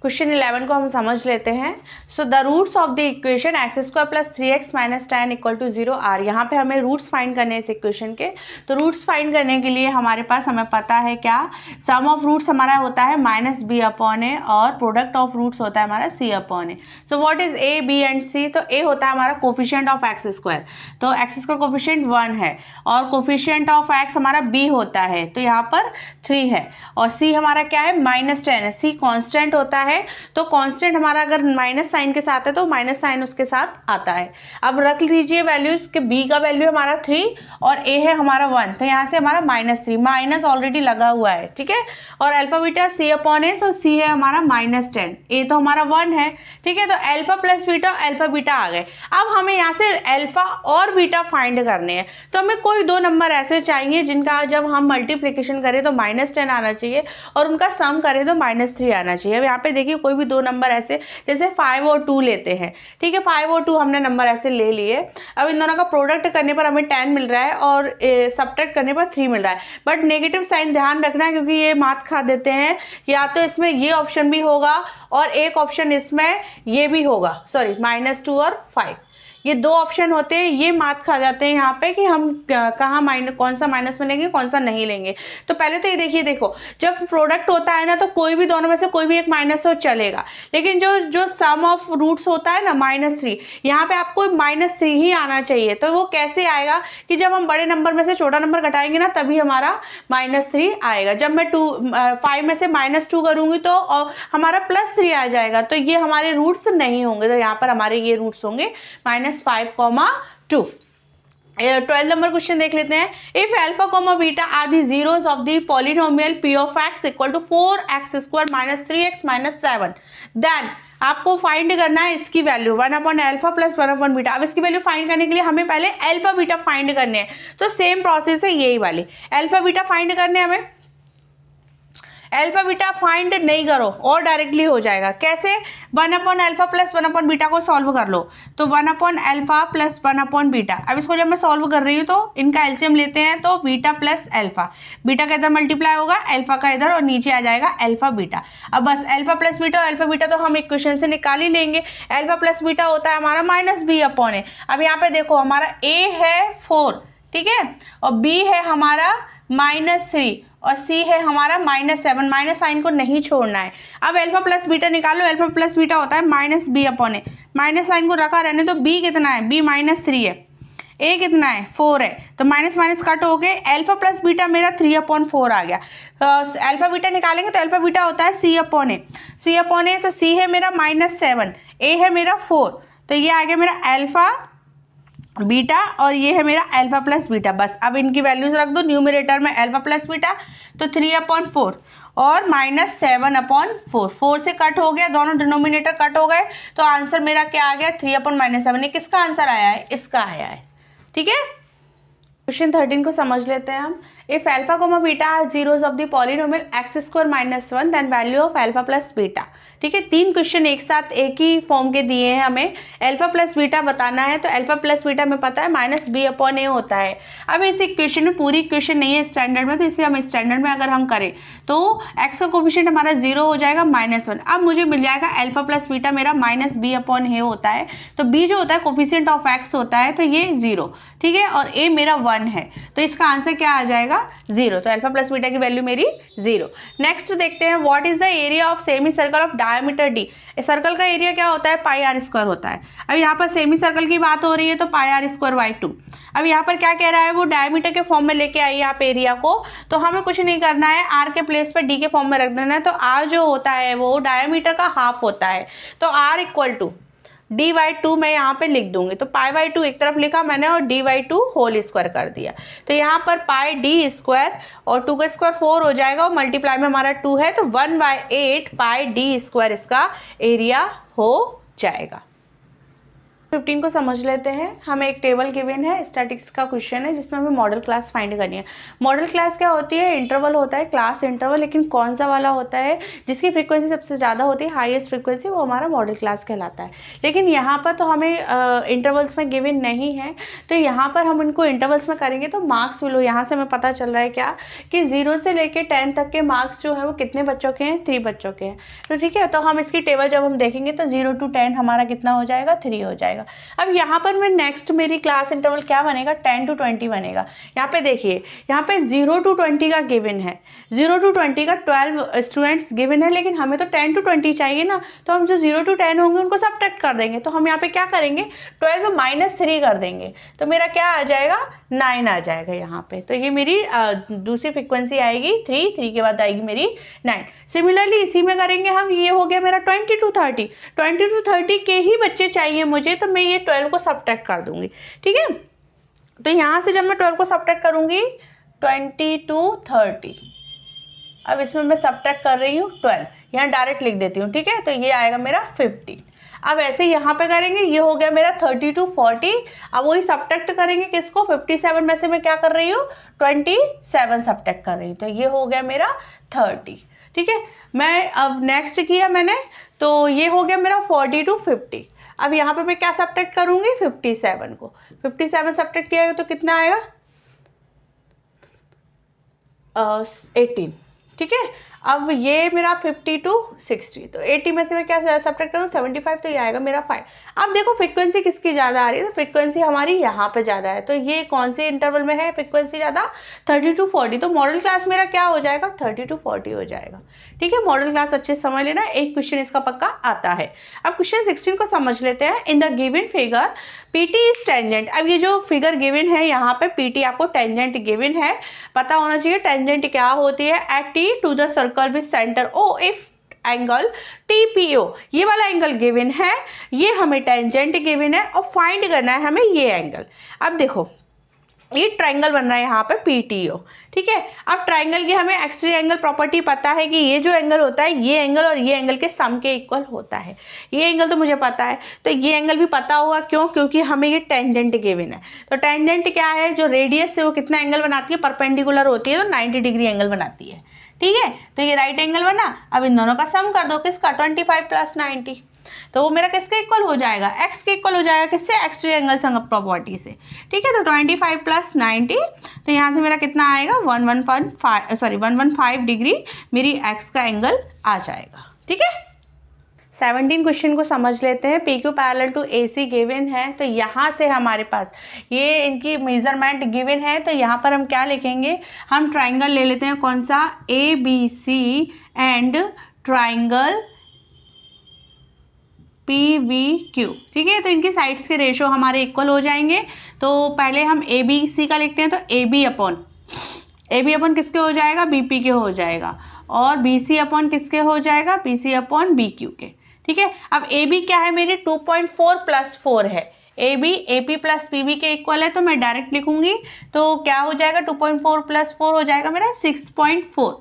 Question 11 को हम समझ लेते हैं। So the roots of the equation x square plus 3x minus 10 equal to 0 are. यहाँ पे हमें रूट्स फाइंड करने हैं इस इक्वेशन के। तो रूट्स फाइंड करने के लिए हमारे पास हमें पता है क्या, सम ऑफ रूट्स हमारा होता है माइनस बी अपॉन ए और प्रोडक्ट ऑफ रूट्स होता है हमारा C upon A. So what is A, B and C? तो ए होता है हमारा कोफिशिएंट ऑफ एक्स स्क्वायर, तो एक्स स्क्वायर कोफिशिएंट 1 है और कोफिशिएंट ऑफ एक्स हमारा बी होता है, तो यहाँ पर 3 है। और सी हमारा क्या है, माइनस 10 है। सी कॉन्स्टेंट होता है, तो कांस्टेंट हमारा अगर माइनस साइन के साथ है तो माइनस साइन उसके साथ आता है। अब रख लीजिए वैल्यूज के, बी का वैल्यू हमारा 3 और ए है हमारा 1, तो यहाँ से हमारा -3, माइनस ऑलरेडी लगा हुआ है, ठीक है। और अल्फा बीटा सी अपॉन ए, तो सी है हमारा -10, ए तो हमारा 1 है, ठीक है। तो alpha plus beta, alpha beta आ गए। अब हमें यहाँ से अल्फा और बीटा फाइंड करने हैं, तो हमें कोई दो नंबर ऐसे चाहिए जिनका जब हम मल्टीप्लीकेशन करें तो -10 आना चाहिए और उनका सम करें तो -3 आना चाहिए। अब यहाँ पे देखिए कोई भी दो नंबर ऐसे, जैसे 5 और 2 लेते हैं, ठीक है। 5 और 2 हमने नंबर ऐसे ले लिए। अब इन दोनों का प्रोडक्ट करने पर हमें 10 मिल रहा है और सब्ट्रैक्ट करने पर 3 मिल रहा है, बट नेगेटिव साइन ध्यान रखना है क्योंकि ये मात खा देते हैं। या तो इसमें ये ऑप्शन भी होगा और एक ऑप्शन इसमें ये भी होगा, सॉरी -2 और 5, ये दो ऑप्शन होते हैं। ये मात खा जाते हैं यहाँ पे कि हम कहाँ कौन सा माइनस में लेंगे, कौन सा नहीं लेंगे। तो पहले तो ये देखिए, देखो जब प्रोडक्ट होता है ना तो कोई भी दोनों में से कोई भी एक माइनस हो चलेगा, लेकिन जो सम ऑफ रूट्स होता है ना -3, यहाँ पे आपको -3 ही आना चाहिए। तो वो कैसे आएगा कि जब हम बड़े नंबर में से छोटा नंबर घटाएंगे ना तभी हमारा -3 आएगा। जब मैं 5 में से -2 करूंगी तो हमारा +3 आ जाएगा, तो ये हमारे रूट्स नहीं होंगे। तो यहाँ पर हमारे ये रूट्स होंगे -5, 2। 12 नंबर क्वेश्चन देख लेते हैं। If alpha comma beta are the zeros of the polynomial p of x equal to 4x square minus 3x minus 7, then आपको फाइंड करना है इसकी वैल्यू 1/अल्फा प्लस 1/बीटा। अब इसकी वैल्यू फाइंड करने के लिए हमें पहले अल्फा बीटा फाइंड करने हैं, तो सेम प्रोसेस है यही वाली। अल्फा बीटा फाइंड करने हमें, अल्फा बीटा फाइंड नहीं करो और डायरेक्टली हो जाएगा। कैसे? 1/अल्फा प्लस 1/बीटा को सॉल्व कर लो, तो 1/अल्फा प्लस 1/बीटा। अब इसको जब मैं सॉल्व कर रही हूँ तो इनका एलसीएम लेते हैं, तो बीटा प्लस अल्फा, बीटा का इधर मल्टीप्लाई होगा अल्फा का इधर और नीचे आ जाएगा अल्फा बीटा। अब बस अल्फा प्लस बीटा और अल्फा बीटा तो हम इक्वेशन से निकाल ही लेंगे। अल्फा प्लस बीटा होता है हमारा -b/a। अब यहाँ पे देखो हमारा a है 4, ठीक है, और b है हमारा -3 और c है हमारा -7, माइनस साइन को नहीं छोड़ना है। अब अल्फा प्लस बीटा निकालो, अल्फा प्लस बीटा होता है -b/a, माइनस साइन को रखा रहने तो b कितना है, b -3 है, a कितना है 4 है, तो माइनस माइनस कट हो गए, अल्फा प्लस बीटा मेरा 3/4 आ गया। अल्फा बीटा निकालेंगे तो अल्फा बीटा होता है c/a, c/a, तो c है मेरा -7, a है मेरा 4, तो ये आ गया मेरा अल्फा बीटा और ये है मेरा अल्फा प्लस बीटा। बस अब इनकी वैल्यूज रख दो न्यूमरेटर में, अल्फा प्लस बीटा तो 3/4 और -7/4, 4 से कट हो गया, दोनों डिनोमिनेटर कट हो गए, तो आंसर मेरा क्या आ गया 3/7। ये किसका आंसर आया है, इसका आया है, ठीक है। क्वेश्चन 13 को समझ लेते हैं हम। If alpha comma beta are zeros of the polynomial x square -1, then value of alpha plus beta. ठीक है, 3 क्वेश्चन एक साथ एक ही फॉर्म के दिए हैं, हमें अल्फा प्लस बीटा बताना है। तो अल्फा प्लस बीटा में पता है -b/a होता है। अब इस इक्वेशन में पूरी इक्वेशन नहीं है स्टैंडर्ड में, तो इसे हम स्टैंडर्ड में अगर हम करें तो एक्स का कोफिशिएंट हमारा 0 हो जाएगा -1। अब मुझे मिल जाएगा अल्फा प्लस बीटा मेरा -b/a होता है, तो b जो होता है कोफिशिएंट ऑफ एक्स होता है, तो ये 0, ठीक है, और a मेरा 1 है, तो इसका आंसर क्या आ जाएगा 0। तो अल्फा प्लस बीटा की वैल्यू मेरी 0। नेक्स्ट देखते हैं, what is the area of semi circle of diameter d। Circle का एरिया क्या होता है, πr² होता है। अब यहाँ पर सेमी सर्कल की बात हो रही है तो πr²/2। अब यहाँ पर क्या कह रहा है, वो डायमीटर के फॉर्म में लेके आइए आप एरिया को, तो हमें कुछ नहीं करना है, r के प्लेस पर d के फॉर्म में रख देना है। तो r जो होता है वो डायमीटर का हाफ होता है, तो r = d/2 मैं यहाँ पे लिख दूंगी। तो π/2 एक तरफ लिखा मैंने और d/2 होल स्क्वायर कर दिया। तो यहाँ पर πd² और 2 का स्क्वायर 4 हो जाएगा और मल्टीप्लाई में हमारा 2 है, तो 1/8 πd² इसका एरिया हो जाएगा। 15 को समझ लेते हैं। हमें एक टेबल गिवन है, स्टैटिक्स का क्वेश्चन है जिसमें हमें मॉडल क्लास फाइंड करनी है। मॉडल क्लास क्या होती है? इंटरवल होता है, क्लास इंटरवल, लेकिन कौन सा वाला होता है जिसकी फ्रीक्वेंसी सबसे ज़्यादा होती है, हाईएस्ट फ्रीक्वेंसी, वो हमारा मॉडल क्लास कहलाता है। लेकिन यहाँ पर तो हमें इंटरवल्स में गिवन नहीं है, तो यहाँ पर हम इनको इंटरवल्स में करेंगे तो मार्क्स मिलो। यहाँ से हमें पता चल रहा है क्या कि 0 से लेकर 10 तक के मार्क्स जो है वो कितने बच्चों के हैं? 3 बच्चों के हैं। तो ठीक है, तो हम इसकी टेबल जब हम देखेंगे तो 0 to 10 हमारा कितना हो जाएगा? 3 हो जाएगा। अब यहाँ पर मैं नेक्स्ट मेरी क्लास इंटरवल क्या बनेगा? 10 to 20 बनेगा। यहाँ पे देखिए, यहाँ पे 0 to 20 का गिवन है, 0 to 20 का 12 स्टूडेंट्स गिवन है, लेकिन हमें तो 10 to 20 चाहिए ना, तो हम जो 0 to 10 होंगे उनको सब्ट्रैक्ट कर देंगे। तो हम यहाँ पे क्या करेंगे? 12 में -3 कर देंगे, तो मेरा क्या आ जाएगा? 9 आ जाएगा यहाँ पे। तो ये मेरी दूसरी फ्रिक्वेंसी आएगी 3 के बाद आएगी मेरी 9। सिमिलरली इसी में करेंगे हम, ये हो गया मेरा 20 to 30, 20 to 30 के ही बच्चे चाहिए मुझे, तो मैं ये 12 को सब्ट्रैक्ट कर दूंगी। ठीक है, तो यहाँ से जब मैं 12 को सब्ट्रैक्ट करूंगी 20 to 30, अब इसमें मैं सब्ट्रैक्ट कर रही हूँ 12, यहाँ डायरेक्ट लिख देती हूँ। ठीक है, तो ये आएगा मेरा 15। अब ऐसे यहाँ पे करेंगे, ये हो गया मेरा 30 to 40। अब वही सब्ट्रैक्ट करेंगे किसको? 57 में से मैं क्या कर रही हूँ? 27 सब्ट्रैक्ट कर रही हूँ, तो ये हो गया मेरा 30। ठीक है, मैं अब नेक्स्ट किया मैंने, तो ये हो गया मेरा 40 to 50। अब यहाँ पे मैं क्या सब्ट्रैक्ट करूँगी? 57 को, 57 सब्ट्रैक्ट किया तो कितना आएगा? 18। ठीक है, अब ये मेरा 50 to 60, तो 80 में से मैं क्या सब्ट्रैक्ट करूँ? 75, तो ये आएगा मेरा 5। अब देखो फ्रीक्वेंसी किसकी ज़्यादा आ रही है, तो फ्रीक्वेंसी हमारी यहाँ पे ज़्यादा है, तो ये कौन से इंटरवल में है फ्रीक्वेंसी ज़्यादा? 30 to 40। तो मॉडल क्लास मेरा क्या हो जाएगा? 30 to 40 हो जाएगा। ठीक है, मॉडल क्लास अच्छे से समझ लेना, एक क्वेश्चन इसका पक्का आता है। अब क्वेश्चन 16 को समझ लेते हैं। In the given figure PT is tangent. अब ये जो फिगर गिवन है यहाँ पे PT आपको टेंजेंट गिवन है, पता होना चाहिए टेंजेंट क्या होती है। At T to the circle with centre O if angle TPO, ये वाला एंगल गिवन है, ये हमें टेंजेंट गिवन है और फाइंड करना है हमें ये एंगल। अब देखो ये ट्रायंगल बन रहा है यहाँ पे PTO। ठीक है, अब ट्रायंगल की हमें एक्सट्री एंगल प्रॉपर्टी पता है कि ये जो एंगल होता है, ये एंगल और ये एंगल के सम के इक्वल होता है। ये एंगल तो मुझे पता है, तो ये एंगल भी पता होगा। क्यों? क्योंकि हमें ये टेंजेंट गिवन है। तो टेंजेंट क्या है? जो रेडियस से वो कितना एंगल बनाती है? परपेंडिकुलर होती है, तो 90 डिग्री एंगल बनाती है। ठीक है, तो ये राइट एंगल बना। अब इन दोनों का सम कर दो, किसका? 25 + 90, तो वो मेरा किसके इक्वल हो जाएगा? एक्स के इक्वल हो जाएगा। किससे? एक्सट्री एंगल सम प्रॉपर्टी से। ठीक है, तो 25 + 90, तो यहाँ से मेरा कितना आएगा? 115 डिग्री मेरी एक्स का एंगल आ जाएगा। ठीक है, 17 क्वेश्चन को समझ लेते हैं। PQ parallel to AC given है, तो यहाँ से हमारे पास ये इनकी मेजरमेंट गिवन है, तो यहाँ पर हम क्या लिखेंगे? हम ट्राइंगल ले लेते हैं, कौन सा? ABC and triangle PVQ। ठीक है, तो इनकी साइड्स के रेशो हमारे इक्वल हो जाएंगे। तो पहले हम ABC का लिखते हैं, तो AB अपॉन किसके हो जाएगा? BP के हो जाएगा, और BC अपॉन किसके हो जाएगा? BC अपॉन BQ के। ठीक है, अब AB क्या है मेरी? 2.4 + 4 है। AB AP + PB के इक्वल है, तो मैं डायरेक्ट लिखूंगी, तो क्या हो जाएगा? 2.4 + 4 हो जाएगा मेरा 6.4,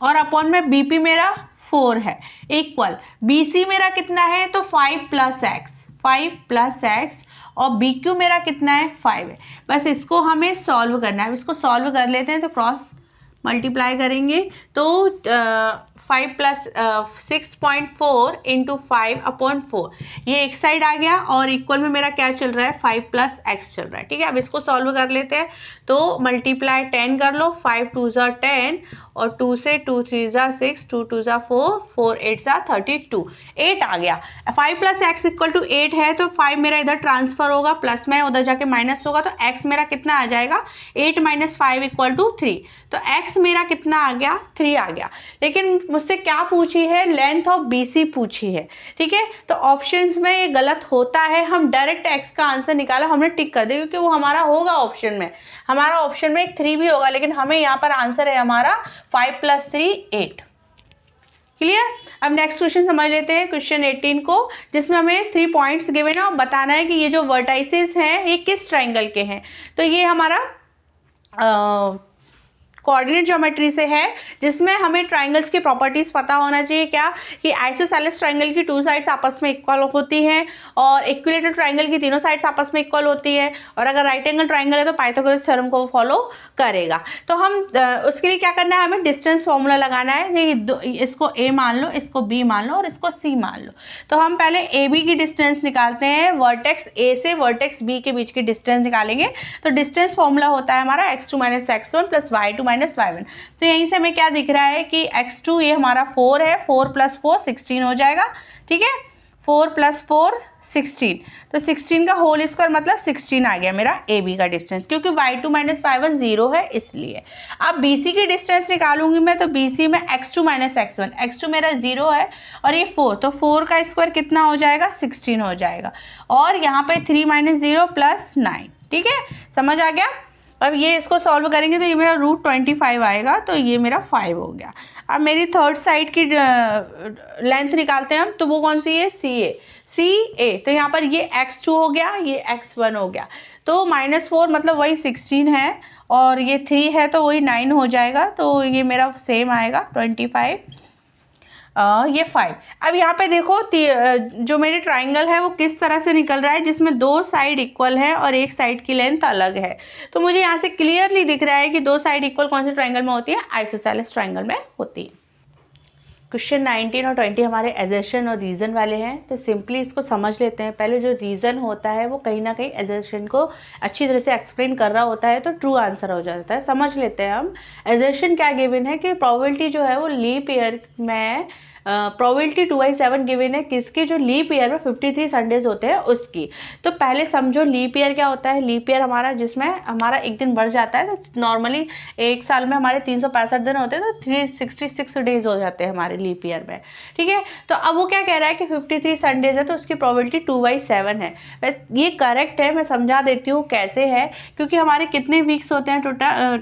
और अपॉन में BP मेरा 4 है, इक्वल BC मेरा कितना है? तो 5 + x, और BQ मेरा कितना है? 5 है। बस इसको हमें सॉल्व करना है। अब इसको सॉल्व कर लेते हैं, तो क्रॉस मल्टीप्लाई करेंगे, तो 5 + 6.4 × 5/4, ये एक साइड आ गया, और इक्वल में मेरा क्या चल रहा है? 5 + x चल रहा है। ठीक है, अब इसको सॉल्व कर लेते हैं, तो मल्टीप्लाई 10 कर लो, 5 × 2 = 10, और 2 से 2 × 3 = 6, 2 × 2 = 4, 4 × 8 = 32, 8 आ गया। 5 + x = 8 है, तो 5 मेरा इधर ट्रांसफर होगा, प्लस में उधर जाके माइनस होगा, तो x मेरा कितना आ जाएगा? 8 - 5 = 3, तो x मेरा कितना आ गया? 3 आ गया। लेकिन मुझसे क्या पूछी है? लेंथ ऑफ BC पूछी है। ठीक है, तो ऑप्शंस में ये गलत होता है, हम डायरेक्ट x का आंसर निकाला, हमने टिक कर दिया, क्योंकि वो हमारा होगा ऑप्शन में, हमारा ऑप्शन में एक 3 भी होगा, लेकिन हमें यहाँ पर आंसर है हमारा 5 + 3 = 8। क्लियर? अब नेक्स्ट क्वेश्चन समझ लेते हैं, क्वेश्चन 18 को, जिसमें हमें 3 पॉइंट्स गिवन है और बताना है कि ये जो वर्टाइसेस हैं ये किस ट्राइंगल के हैं। तो ये हमारा कोऑर्डिनेट ज्योमेट्री से है, जिसमें हमें ट्राइंगल्स की प्रॉपर्टीज पता होना चाहिए। क्या कि आइसोसेलेस ट्राइंगल की 2 साइड्स आपस में इक्वल होती हैं और इक्विलेटरल ट्राइंगल की तीनों साइड्स आपस में इक्वल होती है, और अगर राइट एंगल ट्राइंगल है तो पाइथागोरस थ्योरम को फॉलो करेगा। तो हम उसके लिए क्या करना है, हमें डिस्टेंस फॉर्मूला लगाना है। इसको a मान लो, इसको b मान लो और इसको c मान लो। तो हम पहले ए बी की डिस्टेंस निकालते हैं, वर्टेक्स a से वर्टेक्स b के बीच की डिस्टेंस निकालेंगे। तो डिस्टेंस फॉर्मूला होता है हमारा x2 - x1 + y2 - y1। तो यहीं से हमें क्या दिख रहा है कि x2 ये हमारा 4 है, 4 + 4 16 हो जाएगा। ठीक है, 4 + 4 16, तो 16 का होल स्क्वायर मतलब 16 आ गया मेरा ए बी का डिस्टेंस, क्योंकि y2 - y1 0 है इसलिए। अब BC की डिस्टेंस निकालूंगी मैं, तो BC में x2 - x1, x2 मेरा 0 है और ये 4, तो 4 का स्क्वायर कितना हो जाएगा, 16 हो जाएगा। और यहाँ पे 3 - 0 + 9। ठीक है, समझ आ गया। अब ये इसको सॉल्व करेंगे तो ये मेरा √25 आएगा, तो ये मेरा 5 हो गया। अब मेरी थर्ड साइड की लेंथ निकालते हैं हम, तो वो कौन सी है, CA। तो यहाँ पर ये x2 हो गया, ये x1 हो गया। तो -4 मतलब वही 16 है, और ये 3 है तो वही 9 हो जाएगा। तो ये मेरा सेम आएगा 25, ये 5। अब यहाँ पे देखो जो मेरी ट्राइंगल है वो किस तरह से निकल रहा है, जिसमें 2 साइड इक्वल है और एक साइड की लेंथ अलग है। तो मुझे यहाँ से क्लियरली दिख रहा है कि 2 साइड इक्वल कौन से ट्राइंगल में होती है, आइसोसेलेस ट्राइंगल में होती है। क्वेश्चन 19 और 20 हमारे एजर्शन और रीज़न वाले हैं, तो सिंपली इसको समझ लेते हैं। पहले जो रीज़न होता है वो कहीं ना कहीं एजर्शन को अच्छी तरह से एक्सप्लेन कर रहा होता है, तो ट्रू आंसर हो जाता है। समझ लेते हैं हम। एजर्शन क्या गिवन है कि प्रोबेबिलिटी जो है वो लीप ईयर में प्रोबेबिलिटी 2/7 गिवन है, किसकी, जो लीप ईयर में 53 संडेज होते हैं उसकी। तो पहले समझो लीप ईयर क्या होता है। लीप ईयर हमारा जिसमें हमारा एक दिन बढ़ जाता है। तो नॉर्मली एक साल में हमारे 365 दिन होते हैं, तो 366 डेज हो जाते हैं हमारे लीप ईयर में। ठीक है, तो अब वो क्या कह रहा है कि 53 संडेज है, तो उसकी प्रोबेबिलिटी 2/7 है। वैसे ये करेक्ट है, मैं समझा देती हूँ कैसे है। क्योंकि हमारे कितने वीक्स होते हैं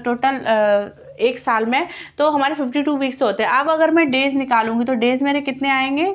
टोटल एक साल में, तो हमारे 52 वीक्स होते हैं। अब अगर मैं डेज निकालूंगी तो डेज मेरे कितने आएंगे,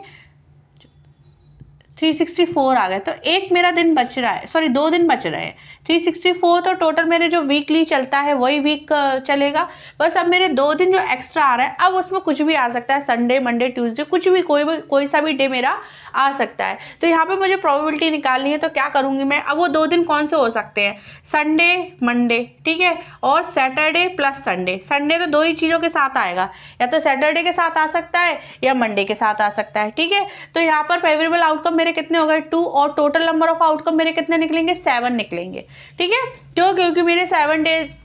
364 आ गए। तो एक मेरा दिन बच रहा है, सॉरी 2 दिन बच रहे हैं। 364 तो टोटल मेरे जो वीकली चलता है वही वीक चलेगा। बस अब मेरे 2 दिन जो एक्स्ट्रा आ रहा है, अब उसमें कुछ भी आ सकता है, संडे, मंडे, ट्यूसडे, कुछ भी कोई सा भी डे मेरा आ सकता है। तो यहाँ पे मुझे प्रोबेबिलिटी निकालनी है, तो क्या करूँगी मैं। अब वो 2 दिन कौन से हो सकते हैं, संडे, मंडे, ठीक है, और सैटरडे प्लस संडे। संडे तो 2 ही चीज़ों के साथ आएगा, या तो सैटरडे के साथ आ सकता है या मंडे के साथ आ सकता है। ठीक है, तो यहाँ पर फेवरेबल आउटकम मेरे कितने हो गए, 2, और टोटल नंबर ऑफ आउटकम मेरे कितने निकलेंगे, 7 निकलेंगे। ठीक है, क्योंकि मेरे 7 डेज,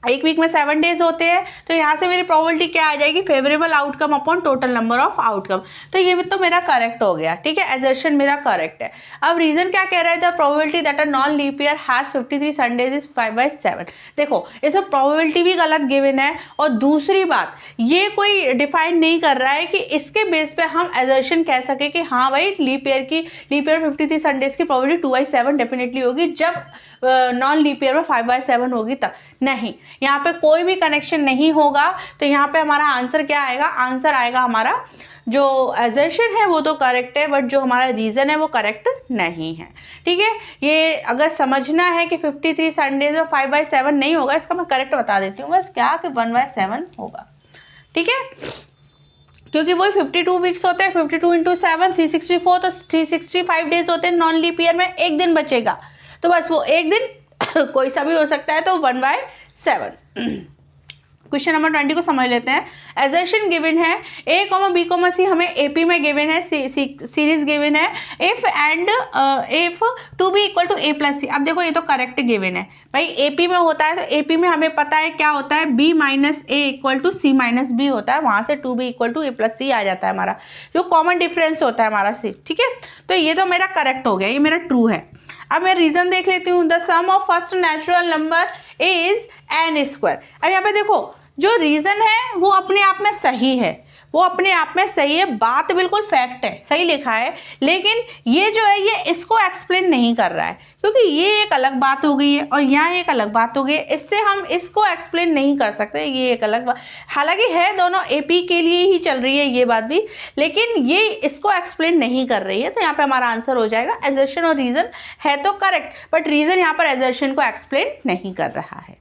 एक वीक में 7 डेज होते हैं, तो यहाँ से मेरी प्रोबेबिलिटी क्या आ जाएगी, favourable outcome upon total number of outcome. तो ये भी तो मेरा करेक्ट हो गया। ठीक है, एजर्शन मेरा करेक्ट है। अब रीजन क्या कह रहा है, the probability that a non leap year has 53 Sundays is 5/7। देखो, इसमें प्रोबेबिलिटी भी गलत गिवन है, और दूसरी बात ये कोई डिफाइन नहीं कर रहा है कि इसके बेस पे हम एजर्शन कह सके कि हाँ भाई लीप ईयर 53 संडेज की प्रोबेबिलिटी 2/7 डेफिनेटली होगी, जब नॉन लीप ईयर में 5/7 होगी तब। नहीं, यहाँ पे कोई भी कनेक्शन नहीं होगा। तो यहाँ पे हमारा आंसर क्या आएगा, आंसर आएगा हमारा जो एजर्शन है वो तो करेक्ट है, बट जो हमारा रीजन है वो करेक्ट नहीं है। ठीक है, ये अगर समझना है कि 53 संडेज में 5/7 नहीं होगा, इसका मैं करेक्ट बता देती हूँ बस, क्या कि 1/7 होगा। ठीक है, क्योंकि वही 52 वीक्स होते हैं, 52 × 7 364, तो 365 डेज होते हैं नॉन लीप ईयर में, एक दिन बचेगा, तो बस वो एक दिन कोई सा भी हो सकता है, तो 1/7। क्वेश्चन नंबर 20 को समझ लेते हैं। एजर्शन गिवन है A, B, C हमें AP में गिवन है, सीरीज गिवन है, इफ 2B = A + C। अब देखो ये तो करेक्ट गिवन है भाई, AP में होता है, तो AP में हमें पता है क्या होता है, B - A = C - B होता है, वहां से 2B = A + C आ जाता है हमारा, जो कॉमन डिफरेंस होता है हमारा C। ठीक है, तो ये तो मेरा करेक्ट हो गया, ये मेरा ट्रू है। अब मैं रीजन देख लेती हूँ। The sum of first natural number is n²। अब यहाँ पे देखो, जो रीजन है वो अपने आप में सही है, वो अपने आप में सही है, बात बिल्कुल फैक्ट है, सही लिखा है, लेकिन ये जो है ये इसको एक्सप्लेन नहीं कर रहा है, क्योंकि ये एक अलग बात हो गई है और यहाँ एक अलग बात हो गई है, इससे हम इसको एक्सप्लेन नहीं कर सकते, ये एक अलग बात। हालांकि है दोनों AP के लिए ही चल रही है ये बात भी, लेकिन ये इसको एक्सप्लेन नहीं कर रही है। तो यहाँ पे हमारा आंसर हो जाएगा एजर्शन और रीजन है तो करेक्ट, बट रीजन यहाँ पर एजर्शन को एक्सप्लेन नहीं कर रहा है।